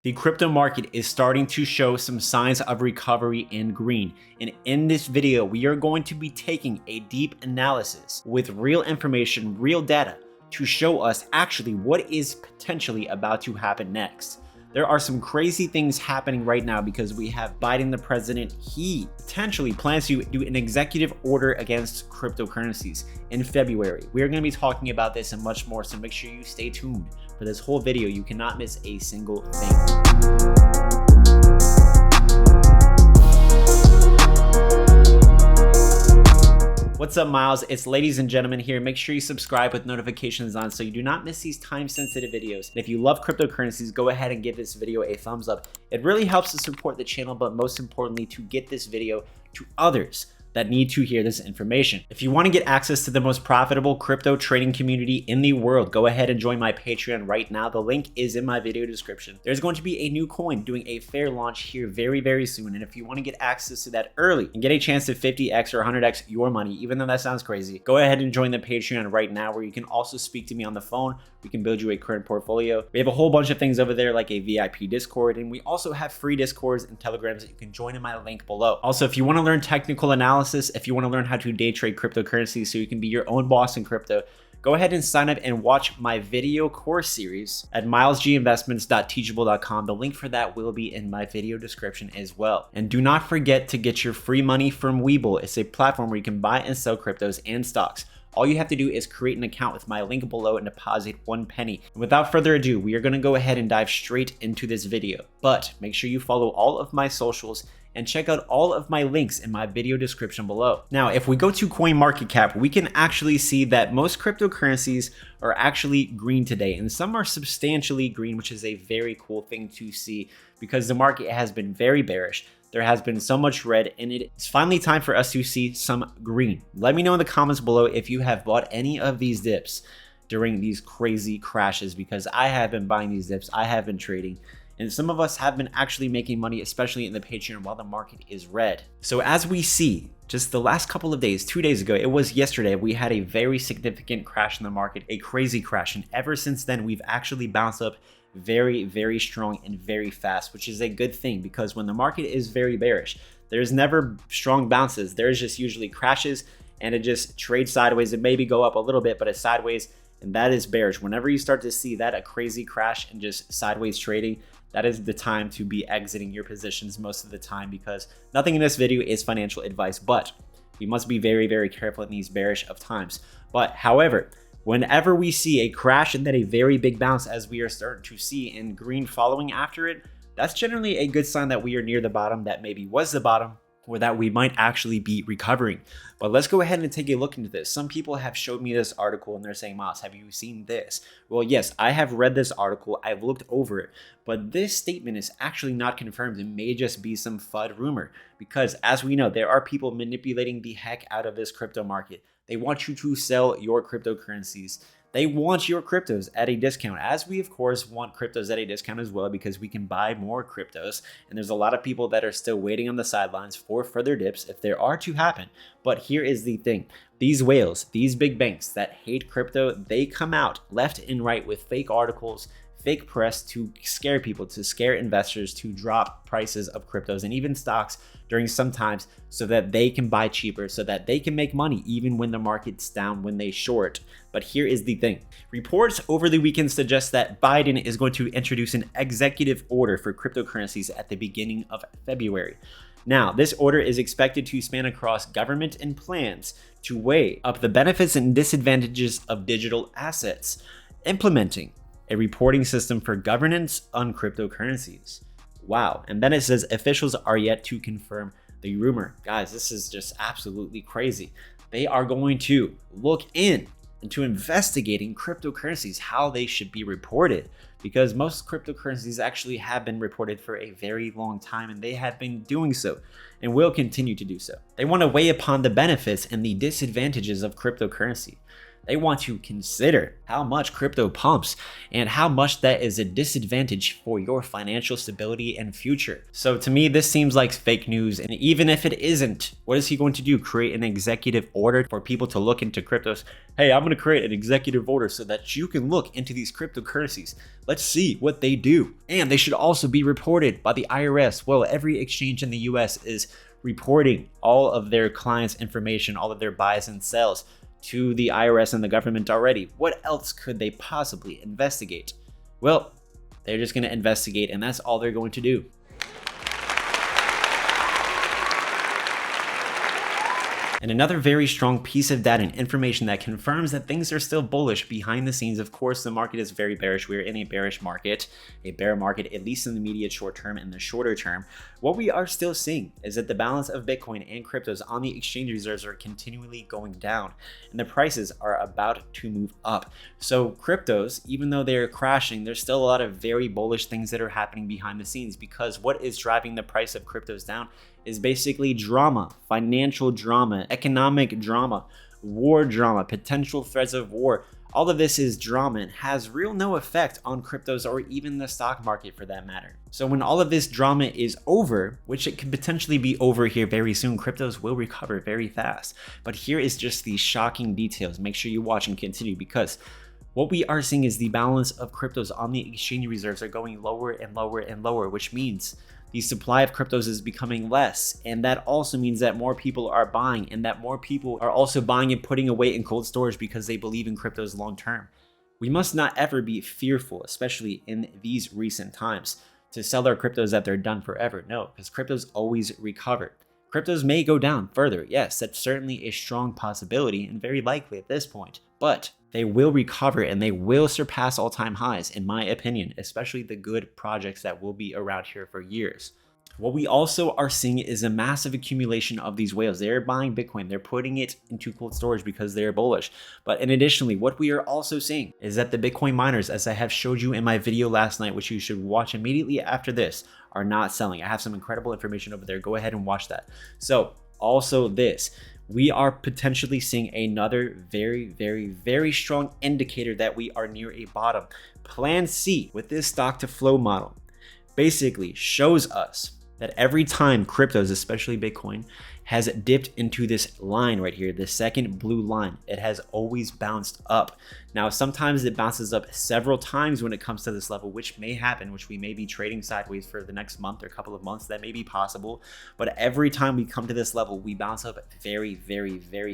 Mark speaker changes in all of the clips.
Speaker 1: The crypto market is starting to show some signs of recovery in green. And in this video, we are going to be taking a deep analysis with real information, real data to show us actually what is potentially about to happen next. There are some crazy things happening right now because we have Biden, the president. He potentially plans to do an executive order against cryptocurrencies in February. We are going to be talking about this and much more, so make sure you stay tuned for this whole video. You cannot miss a single thing. What's up, Miles? It's ladies and gentlemen here. Make sure you subscribe with notifications on so you do not miss these time-sensitive videos. And if you love cryptocurrencies, go ahead and give this video a thumbs up. It really helps to support the channel, but most importantly, to get this video to others that need to hear this information. If you want to get access to the most profitable crypto trading community in the world, go ahead and join my Patreon right now. The link is in my video description. There's going to be a new coin doing a fair launch here very soon. And if you want to get access to that early and get a chance to 50x or 100x your money, even though that sounds crazy, go ahead and join the Patreon right now, where you can also speak to me on the phone. We can build you a current portfolio. We have a whole bunch of things over there, like a VIP Discord, and we also have free Discords and Telegrams that you can join in my link below. Also, if you want to learn technical analysis, if you want to learn how to day trade cryptocurrency so you can be your own boss in crypto, go ahead and sign up and watch my video course series at milesginvestments.teachable.com. The link for that will be in my video description as well. And do not forget to get your free money from WEBULL. It's a platform where you can buy and sell cryptos and stocks. All you have to do is create an account with my link below and deposit 1 penny. And without further ado, we are going to go ahead and dive straight into this video. But make sure you follow all of my socials and check out all of my links in my video description below. Now, if we go to CoinMarketCap, we can actually see that most cryptocurrencies are actually green today, and some are substantially green, which is a very cool thing to see because the market has been very bearish. There has been so much red, and it's finally time for us to see some green. Let me know in the comments below if you have bought any of these dips during these crazy crashes, because I have been buying these dips, I have been trading, and some of us have been actually making money, especially in the Patreon, while the market is red. So as we see, just the last couple of days, 2 days ago, it was yesterday, we had a very significant crash in the market, a crazy crash, and ever since then, we've actually bounced up very strong and very fast, which is a good thing, because when the market is very bearish, there's never strong bounces. There's just usually crashes, and it just trades sideways. It maybe go up a little bit, but it's sideways, and that is bearish. Whenever you start to see that, a crazy crash and just sideways trading, that is the time to be exiting your positions most of the time, because nothing in this video is financial advice, but we must be very careful in these bearish of times. But however, whenever we see a crash and then a very big bounce, as we are starting to see in green following after it, that's generally a good sign that we are near the bottom, that maybe was the bottom, or that we might actually be recovering. But let's go ahead and take a look into this. Some people have showed me this article and they're saying, Miles, have you seen this? Well, yes, I have read this article. I've looked over it, but this statement is actually not confirmed. It may just be some FUD rumor, because as we know, there are people manipulating the heck out of this crypto market. They want you to sell your cryptocurrencies. They want your cryptos at a discount, as we of course want cryptos at a discount as well, because we can buy more cryptos. And there's a lot of people that are still waiting on the sidelines for further dips if there are to happen. But here is the thing. These whales, these big banks that hate crypto, they come out left and right with fake articles, fake press to scare people, to scare investors, to drop prices of cryptos and even stocks during some times, so that they can buy cheaper, so that they can make money even when the market's down, when they short. But here is the thing. Reports over the weekend suggest that Biden is going to introduce an executive order for cryptocurrencies at the beginning of February. Now, this order is expected to span across government and plans to weigh up the benefits and disadvantages of digital assets, implementing a reporting system for governance on cryptocurrencies. Wow. And then it says officials are yet to confirm the rumor. Guys, this is just absolutely crazy. They are going to look into investigating cryptocurrencies, how they should be reported, because most cryptocurrencies actually have been reported for a very long time, and they have been doing so and will continue to do so. They want to weigh upon the benefits and the disadvantages of cryptocurrency. They want to consider how much crypto pumps and how much that is a disadvantage for your financial stability and future. So to me, this seems like fake news. And even if it isn't, what is he going to do? Create an executive order for people to look into cryptos? Hey, I'm going to create an executive order so that you can look into these cryptocurrencies. Let's see what they do. And they should also be reported by the IRS. Well, every exchange in the US is reporting all of their clients' information, all of their buys and sells to the IRS and the government already. What else could they possibly investigate? Well, they're just going to investigate, and that's all they're going to do. And another very strong piece of data and information that confirms that things are still bullish behind the scenes. Of course, the market is very bearish. We're in a bearish market, a bear market, at least in the immediate short term and the shorter term. What we are still seeing is that the balance of Bitcoin and cryptos on the exchange reserves are continually going down, and the prices are about to move up. So cryptos, even though they're crashing, there's still a lot of very bullish things that are happening behind the scenes, because what is driving the price of cryptos down is basically drama, financial drama, economic drama, war drama, potential threats of war. All of this is drama and has real no effect on cryptos or even the stock market for that matter. So when all of this drama is over, which it could potentially be over here very soon, cryptos will recover very fast. But here is just the shocking details. Make sure you watch and continue, because what we are seeing is the balance of cryptos on the exchange reserves are going lower and lower and lower, which means the supply of cryptos is becoming less. And that also means that more people are buying, and that more people are also buying and putting away in cold storage because they believe in cryptos long term. We must not ever be fearful, especially in these recent times, to sell our cryptos that they're done forever. No, because cryptos always recover. Cryptos may go down further. Yes, that's certainly a strong possibility and very likely at this point, but they will recover and they will surpass all-time highs, in my opinion, especially the good projects that will be around here for years. What we also are seeing is a massive accumulation of these whales. They're buying Bitcoin, they're putting it into cold storage because they're bullish. But additionally, what we are also seeing is that the Bitcoin miners, as I have showed you in my video last night, which you should watch immediately after this, are not selling. I have some incredible information over there. Go ahead and watch that. So also this, we are potentially seeing another very strong indicator that we are near a bottom. Plan C with this stock to flow model basically shows us that every time cryptos, especially Bitcoin, has dipped into this line right here, the second blue line, it has always bounced up. Now, sometimes it bounces up several times when it comes to this level, which may happen, which we may be trading sideways for the next month or a couple of months. That may be possible. But every time we come to this level, we bounce up very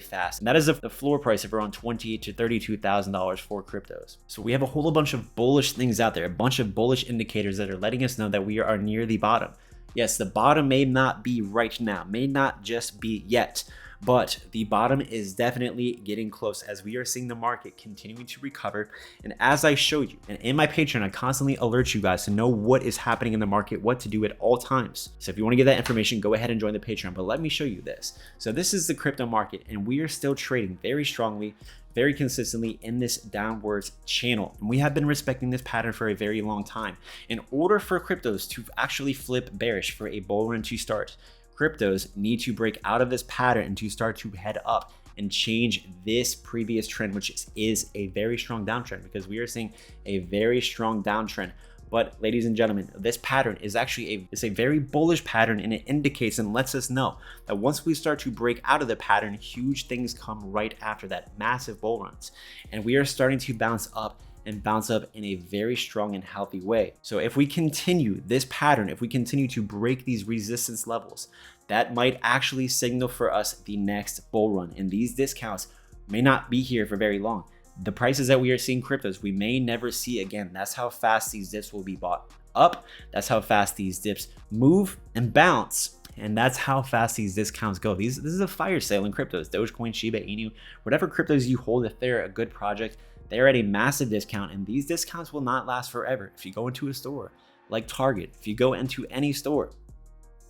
Speaker 1: fast. And that is the floor price of around $28,000 to $32,000 for cryptos. So we have a whole bunch of bullish things out there, a bunch of bullish indicators that are letting us know that we are near the bottom. Yes, the bottom may not be right now, may not just be yet, but the bottom is definitely getting close as we are seeing the market continuing to recover. And as I showed you, and in my Patreon, I constantly alert you guys to know what is happening in the market, what to do at all times. So if you want to get that information, go ahead and join the Patreon, but let me show you this. So this is the crypto market, and we are still trading very strongly, very consistently in this downwards channel. And we have been respecting this pattern for a very long time. In order for cryptos to actually flip bearish, for a bull run to start, cryptos need to break out of this pattern and to start to head up and change this previous trend, which is a very strong downtrend, because we are seeing a very strong downtrend. But ladies and gentlemen, this pattern is actually a very bullish pattern, and it indicates and lets us know that once we start to break out of the pattern, huge things come right after that, massive bull runs. And we are starting to bounce up and bounce up in a very strong and healthy way. So if we continue this pattern, if we continue to break these resistance levels, that might actually signal for us the next bull run. And these discounts may not be here for very long. The prices that we are seeing cryptos, we may never see again. That's how fast these dips will be bought up. That's how fast these dips move and bounce. And that's how fast these discounts go. This is a fire sale in cryptos. Dogecoin, Shiba Inu, whatever cryptos you hold, if they're a good project, they're at a massive discount, and these discounts will not last forever. If you go into a store like Target, if you go into any store,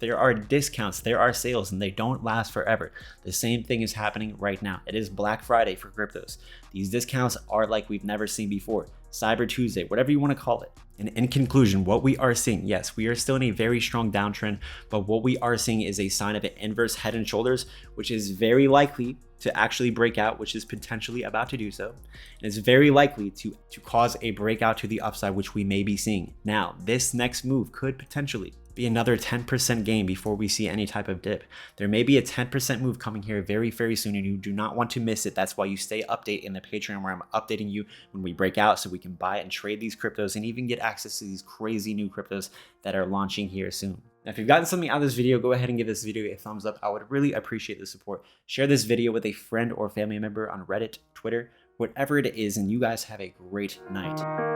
Speaker 1: there are discounts, there are sales, and they don't last forever. The same thing is happening right now. It is Black Friday for cryptos. These discounts are like we've never seen before. Cyber Tuesday, whatever you want to call it. And in conclusion, what we are seeing, yes, we are still in a very strong downtrend, but what we are seeing is a sign of an inverse head and shoulders, which is very likely to actually break out, which is potentially about to do so. And it's very likely to cause a breakout to the upside, which we may be seeing. Now, this next move could potentially be another 10% gain before we see any type of dip. There may be a 10% move coming here very, very soon, and you do not want to miss it. That's why you stay updated in the Patreon, where I'm updating you when we break out, so we can buy and trade these cryptos and even get access to these crazy new cryptos that are launching here soon. Now, if you've gotten something out of this video, go ahead and give this video a thumbs up. I would really appreciate the support. Share this video with a friend or family member on Reddit, Twitter, whatever it is, and you guys have a great night.